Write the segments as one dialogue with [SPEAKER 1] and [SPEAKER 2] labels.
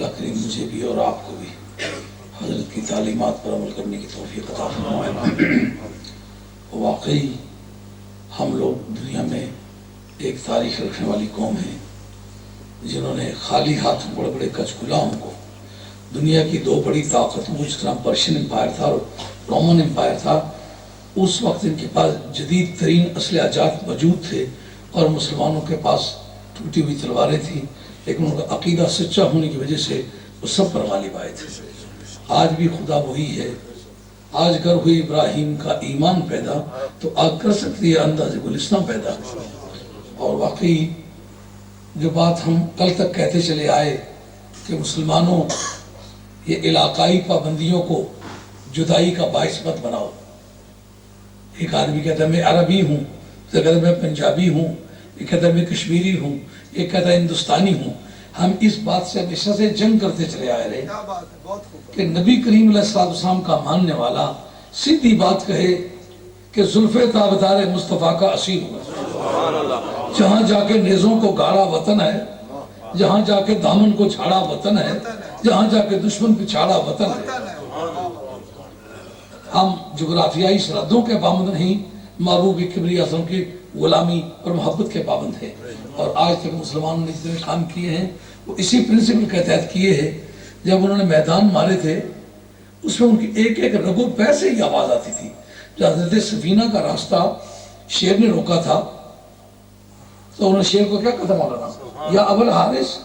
[SPEAKER 1] اللہ کریم مجھے بھی اور آپ کو بھی حضرت کی تعلیمات پر عمل کرنے کی توفیق عطا فرمائے۔ واقعی ہم لوگ دنیا میں ایک تاریخ رکھنے والی قوم ہیں جنہوں نے خالی ہاتھ بڑے بڑے کچھ غلاموں کو، دنیا کی دو بڑی طاقتوں جس طرح پرشین امپائر تھا اور رومن امپائر تھا، اس وقت ان کے پاس جدید ترین اسلحہ جات موجود تھے اور مسلمانوں کے پاس ٹوٹی ہوئی تلواریں تھیں، لیکن ان کا عقیدہ سچا ہونے کی وجہ سے وہ سب پر غالب آئے تھے۔ آج بھی خدا وہی ہے، آج کر ہوئی ابراہیم کا ایمان پیدا تو آج کر سکتی ہے انداز گلستان پیدا۔ اور واقعی جو بات ہم کل تک کہتے چلے آئے کہ مسلمانوں یہ علاقائی پابندیوں کو جدائی کا باعث مت بناؤ۔ ایک آدمی کہتا ہے میں عربی ہوں، یہ کہتا ہے میں پنجابی ہوں، یہ کہتا ہے میں کشمیری ہوں، یہ کہتا ہے ہندوستانی ہوں۔ ہم اس بات سے ہمیشہ سے جنگ کرتے چلے آئے رہے کہ نبی کریم علیہ السلام کا ماننے والا سیدھی بات کہے کہ زلف تابدار مصطفیٰ کا اسیر ہوا، جہاں جا کے نیزوں کو گاڑا وطن ہے، جہاں جا کے دامن کو چھاڑا وطن ہے، جہاں جا کے دشمن کو چھاڑا وطن ہے۔ ہم جغرافیائی سرحدوں کے پابند نہیں، محبوب کبریاء اعظم کی غلامی اور محبت کے پابند ہیں۔ اور آج تک مسلمانوں نے جتنے کام کیے ہیں وہ اسی پرنسپل کے تحت کیے ہیں۔ جب انہوں نے میدان مارے تھے اس میں ان کی ایک ایک رگو پیر سے ہی آواز آتی تھی۔ جب حضرت سفینہ کا راستہ شیر نے روکا تھا تو انہوں نے شیر کو کیا کہا مولانا؟ یا ابو الحارث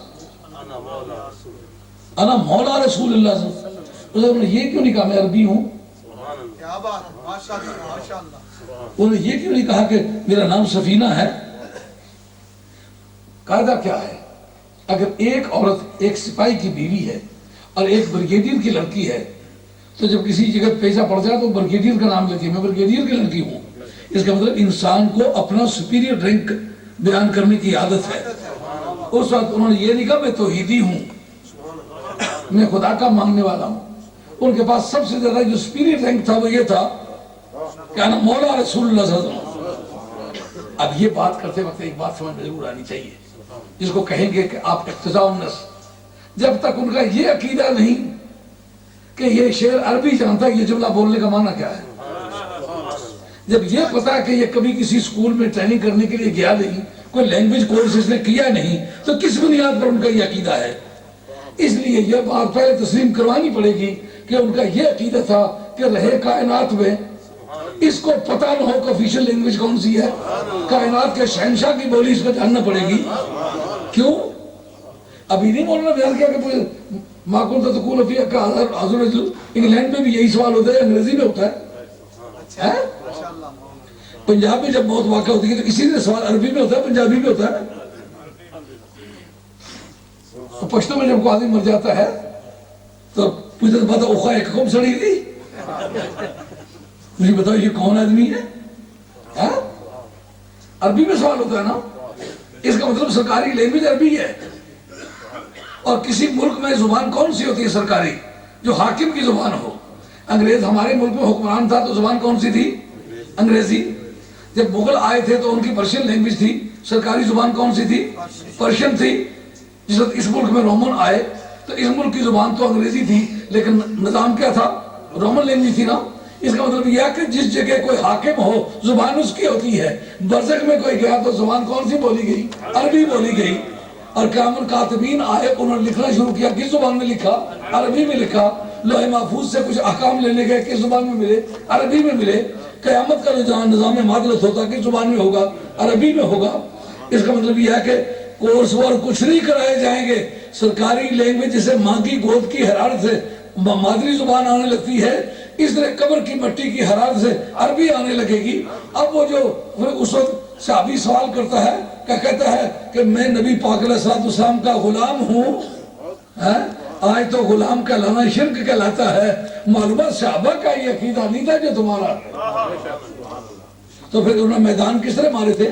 [SPEAKER 1] انا مولا رسول اللہ صلی اللہ علیہ وسلم۔ انہوں نے یہ کیوں نہیں کہا میں عربی ہوں؟ انہوں نے یہ کیوں نہیں کہا کہ میرا نام سفینہ ہے؟ قاعدہ کیا ہے؟ اگر ایک عورت ایک سپاہی کی بیوی ہے اور ایک بریگیڈیئر کی لڑکی ہے تو جب کسی جگہ پیچھا پڑ جائے تو بریگیڈیئر کا نام لیتی ہے، میں بریگیڈیئر کی لڑکی ہوں۔ اس کا مطلب انسان کو اپنا سپیریئر رینک بیان کرنے کی عادت ہے۔ اس وقت انہوں نے یہ نہیں کہا میں توحیدی ہوں، میں خدا کا مانگنے والا ہوں۔ ان کے پاس سب سے زیادہ جو سپیریئر رینک تھا وہ یہ تھا کہ انا مولا رسول اللہ صلی اللہ علیہ وسلم۔ اب یہ بات کرتے وقت ایک بات سمجھ میں ضرور آنی چاہیے، جس کو کہیں گے کہ آپ اقتضاء النص، جب تک ان کا یہ عقیدہ نہیں کہ یہ شعر عربی جانتا ہے یہ جملہ بولنے کا معنی کیا ہے، جب یہ پتا کہ یہ کبھی کسی سکول میں ٹریننگ کرنے کے لیے گیا نہیں، کوئی لینگویج کورس اس نے کیا نہیں، تو کس بنیاد پر ان کا یہ عقیدہ ہے؟ اس لیے یہ بات پہلے تسلیم کروانی پڑے گی کہ ان کا یہ عقیدہ تھا کہ رہے کائنات میں اس کو پتہ نہ ہو کہ آفیشل لینگویج کون سی ہے، کائنات کے شہنشاہ کی بولی اس کو جاننا پڑے گی۔ کیوں؟ ابھی نہیں مولانا بیان کیا کہ معقول تقول فی حضور انگلینڈ میں بھی یہی سوال ہوتا ہے، انگریزی میں ہوتا ہے، پنجاب میں جب موت واقع ہوتی ہے تو اسی طرح سوال عربی میں ہوتا ہے، پنجابی میں ہوتا ہے۔ تو پشتو میں جب کوئی آدمی مر جاتا ہے تو پوچھتا ہے بات اوخا ایک قوم سڑی تھی، مجھے بتاؤ یہ کون آدمی ہے؟ عربی میں سوال ہوتا ہے نا، اس کا مطلب سرکاری لینگویج عربی ہے۔ اور کسی ملک میں زبان کون سی ہوتی ہے سرکاری؟ جو حاکم کی زبان ہو۔ انگریز ہمارے ملک میں حکمران تھا تو زبان کون سی تھی؟ انگریزی۔ جب مغل آئے تھے تو ان کی پرشین لینگویج تھی، سرکاری زبان کون سی تھی؟ پرشین تھی۔ جس وقت اس ملک میں رومن آئے تو اس ملک کی زبان تو انگریزی تھی لیکن نظام کیا تھا؟ رومن لینگویج تھی نا۔ اس کا مطلب یہ ہے کہ جس جگہ کوئی حاکم ہو زبان اس کی ہوتی ہے۔ برزخ میں کوئی گیا تو زبان کون سی بولی گئی؟ عربی بولی گئی۔ اور قیامت کاتبین آئے انہوں نے لکھنا شروع کیا، کس زبان میں لکھا؟ عربی میں لکھا۔ لوح محفوظ سے کچھ احکام لینے گئے، کس زبان میں ملے؟ عربی میں ملے۔ قیامت کا نظام معادلت ہوتا کس زبان میں ہوگا؟ عربی میں ہوگا۔ اس کا مطلب یہ ہے کہ کورس وار کچھ نہیں کرائے جائیں گے، سرکاری لینگویج جسے ماں کی گود کی حرارت سے مادری زبان آنے لگتی ہے، اس طرح قبر کی مٹی کی حرارت سے عربی آنے لگے گی۔ اب وہ جو اس وقت صحابی سوال کرتا ہے کیا کہتا ہے کہ میں نبی پاک علیہ السلام کا غلام ہوں، آج تو غلام کہلانا شرک کہلاتا ہے، معلومات صحابہ کا یہ عقیدہ نہیں تھا جو تمہارا۔ تو پھر انہوں نے میدان کس طرح مارے تھے؟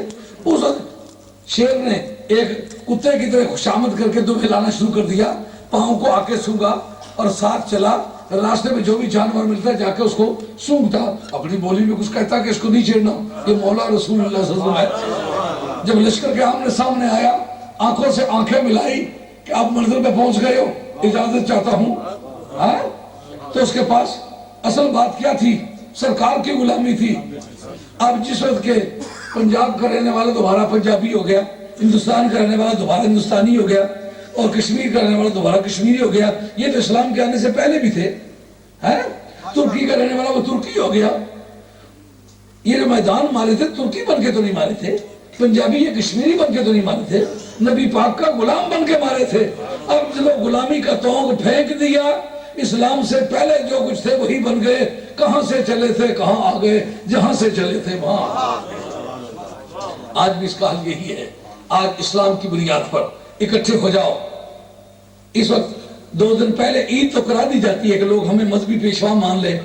[SPEAKER 1] اس وقت شیر نے ایک کتے کی طرح خوشامد کر کے دمیں لانا شروع کر دیا، پاؤں کو آ کے سونگا اور ساتھ چلا، راستے میں جو بھی جانور ملتا ہے جا کے اس کو سونگتا، اپنی بولی میں کچھ کہتا کہ اس کو نہیں چھیڑنا، یہ مولا رسول اللہ صلی اللہ علیہ وسلم ہے۔ جب لشکر کے آمنے سامنے آیا، آنکھوں سے آنکھیں ملائی کہ آپ منزل پہ پہنچ گئے ہو، اجازت چاہتا ہوں. ہاں تو اس کے پاس اصل بات کیا تھی؟ سرکار کی غلامی تھی. اب جس وقت کے پنجاب کا رہنے والا دوبارہ پنجابی ہو گیا، ہندوستان کا رہنے والا دوبارہ ہندوستانی ہو گیا، اور کشمیر کا رہنے والا دوبارہ کشمیری ہو گیا. یہ تو اسلام کے آنے سے پہلے بھی تھے. ترکی کا رہنے والا وہ ترکی ہو گیا. یہ جو میدان مارے تھے ترکی بن کے تو نہیں مارے تھے، پنجابی یہ کشمیری بن کے تو نہیں مارے تھے، نبی پاک کا غلام بن کے مارے تھے. اب جب غلامی کا تونگ پھینک دیا، اسلام سے پہلے جو کچھ تھے وہی بن گئے. کہاں سے چلے تھے کہاں آ گئے، جہاں سے چلے تھے وہاں. آج بھی اس کا حل یہی ہے. آج اسلام کی بنیاد پر اکٹھے ہو جاؤ. اس وقت 2 دن پہلے عید تو کرا دی جاتی ہے کہ لوگ ہمیں مذہبی پیشوا مان لیں،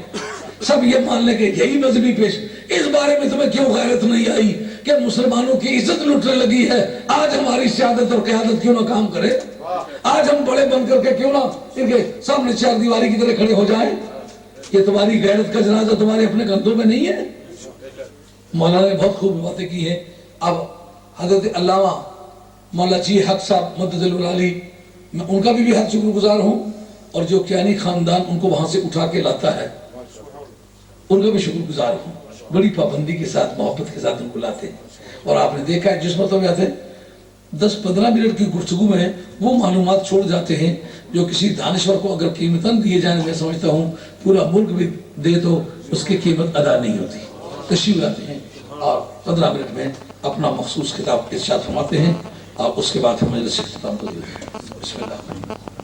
[SPEAKER 1] سب یہ مان لیں کہ یہی مذہبی پیش. اس بارے میں تمہیں کیوں غیرت نہیں آئی کہ مسلمانوں کی عزت لٹنے لگی ہے؟ آج ہماری سیادت اور قیادت کیوں نہ کام کرے؟ آج ہم بڑے بن کر کے کیوں نہ ان کے سامنے 4 دیواری کی طرح کھڑے ہو جائیں؟ یہ تمہاری غیرت کا جنازہ تمہارے اپنے کندھوں میں نہیں ہے؟ مولانا نے بہت خوب باتیں کی ہیں. اب حضرت علامہ مولا جی حق صاحب مدد العالی، میں ان کا بھی حد شکر گزار ہوں، اور جو کیانی خاندان ان کو وہاں سے اٹھا کے لاتا ہے ان کا بھی شکر گزار ہوں. بڑی پابندی کے ساتھ محبت کے ساتھ ان کو لاتے ہیں. اور آپ نے دیکھا ہے جس مطلب آتے 10-15 منٹ کی گفتگو میں وہ معلومات چھوڑ جاتے ہیں جو کسی دانشور کو اگر قیمتاً دیے جائیں، میں سمجھتا ہوں پورا ملک بھی دے تو اس کی قیمت ادا نہیں ہوتی. تشریف لاتے ہیں اور 15 منٹ میں اپنا مخصوص کتاب ارشاد فرماتے ہیں، اور اس کے بعد ہم مجلس اختتام کو دیتے ہیں. بسم اللہ.